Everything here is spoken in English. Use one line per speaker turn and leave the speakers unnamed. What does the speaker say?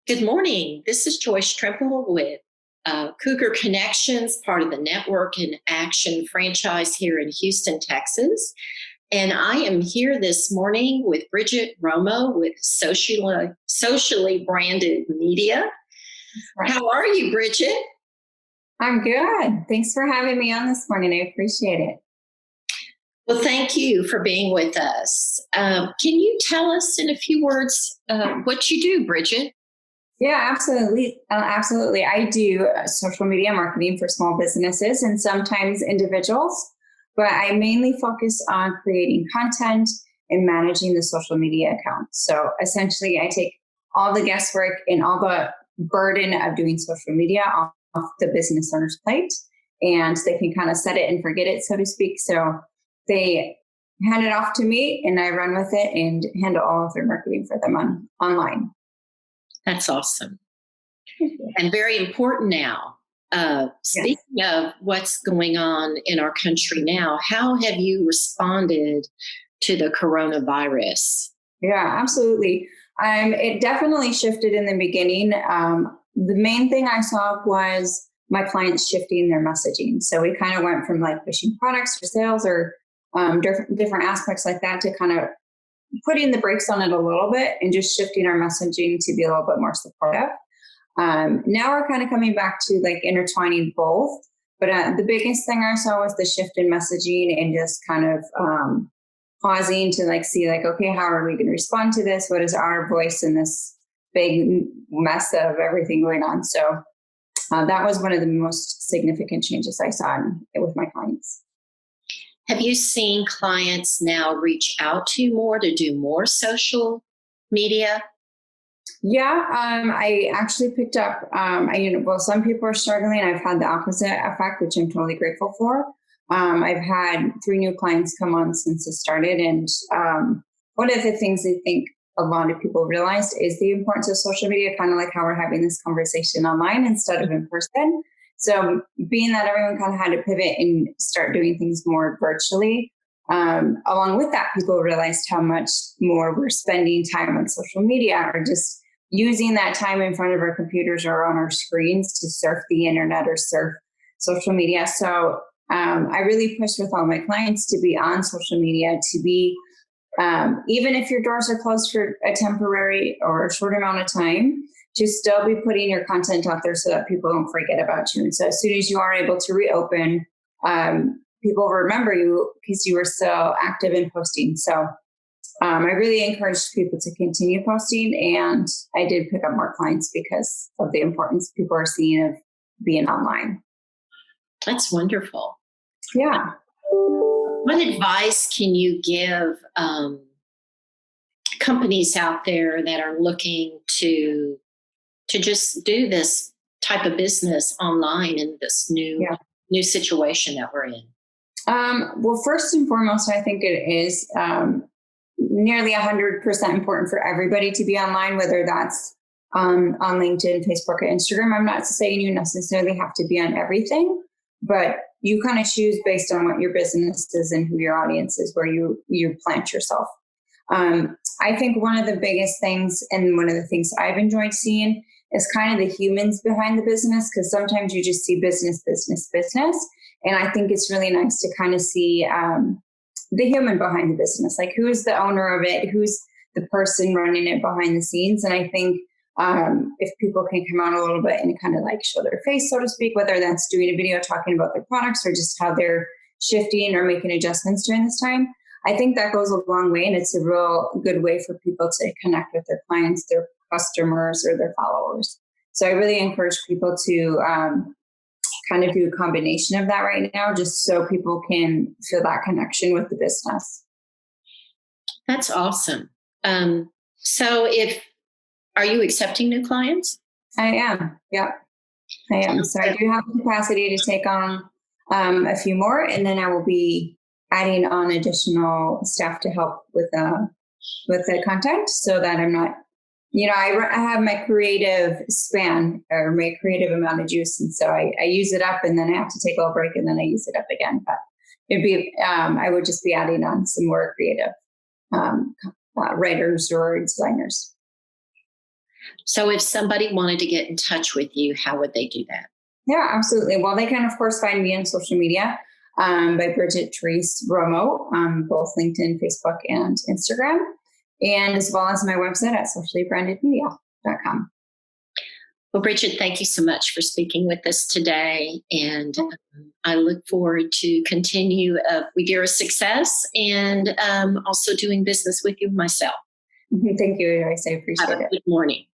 Good morning. This is Joyce Trimble with Cougar Connections, part of the Network in Action franchise here in Houston, Texas. And I am here this morning with Bridget Romo with Socially Branded Media.
Right.
How are you, Bridget?
I'm good. Thanks for having me on this morning. I appreciate it.
Well, thank you for being with us. Can you tell us in a few words what you do, Bridget?
Yeah, absolutely. Absolutely. I do social media marketing for small businesses and sometimes individuals, but I mainly focus on creating content and managing the social media accounts. So essentially, I take all the guesswork and all the burden of doing social media off the business owner's plate, and they can kind of set it and forget it, so to speak. So they hand it off to me and I run with it and handle all of their marketing for them online.
That's awesome. And very important now. Speaking of what's going on in our country now, how have you responded to the coronavirus?
Yeah, absolutely. It definitely shifted in the beginning. The main thing I saw was my clients shifting their messaging. So we kind of went from like pushing products for sales or different aspects like that to kind of putting the brakes on it a little bit and just shifting our messaging to be a little bit more supportive. Now we're kind of coming back to like intertwining both. But the biggest thing I saw was the shift in messaging and just kind of pausing to like see like, okay, how are we going to respond to this? What is our voice in this big mess of everything going on? So that was one of the most significant changes I saw with my clients.
Have you seen clients now reach out to you more to do more social media?
Yeah, I actually picked up, some people are struggling. I've had the opposite effect, which I'm totally grateful for. I've had 3 new clients come on since it started. And one of the things I think a lot of people realized is the importance of social media, kind of like how we're having this conversation online instead of in person. So being that everyone kind of had to pivot and start doing things more virtually, along with that, people realized how much more we're spending time on social media or just using that time in front of our computers or on our screens to surf the internet or surf social media. So I really push with all my clients to be on social media, to be, even if your doors are closed for a temporary or a short amount of time, to still be putting your content out there so that people don't forget about you. And so as soon as you are able to reopen, people remember you because you were so active in posting. So I really encouraged people to continue posting, and I did pick up more clients because of the importance people are seeing of being online.
That's wonderful.
Yeah.
What advice can you give companies out there that are looking to just do this type of business online in this new situation that we're in?
Well, first and foremost, I think it is nearly 100% important for everybody to be online, whether that's on LinkedIn, Facebook, or Instagram. I'm not saying you necessarily have to be on everything, but you kind of choose based on what your business is and who your audience is, where you plant yourself. I think one of the biggest things, and one of the things I've enjoyed seeing, is kind of the humans behind the business, because sometimes you just see business. And I think it's really nice to kind of see the human behind the business, like who is the owner of it, who's the person running it behind the scenes. And I think if people can come out a little bit and kind of like show their face, so to speak, whether that's doing a video talking about their products or just how they're shifting or making adjustments during this time, I think that goes a long way. And it's a real good way for people to connect with their clients, their customers, or their followers. So I really encourage people to kind of do a combination of that right now, just so people can feel that connection with the business.
That's awesome. So are you accepting new clients?
I am. Yeah, I am. So I do have the capacity to take on a few more, and then I will be adding on additional staff to help with the content, so that I'm not, I have my creative span or my creative amount of juice. And so I use it up, and then I have to take a little break, and then I use it up again. But I would just be adding on some more creative writers or designers.
So if somebody wanted to get in touch with you, how would they do that?
Yeah, absolutely. Well, they can, of course, find me on social media by Bridget Therese Romo, both LinkedIn, Facebook, and Instagram, and as well as my website at sociallybrandedmedia.com.
Well, Bridget, thank you so much for speaking with us today. And I look forward to continue with your success and also doing business with you myself.
Thank you, Joyce. I
Have
appreciate
a
it.
good morning.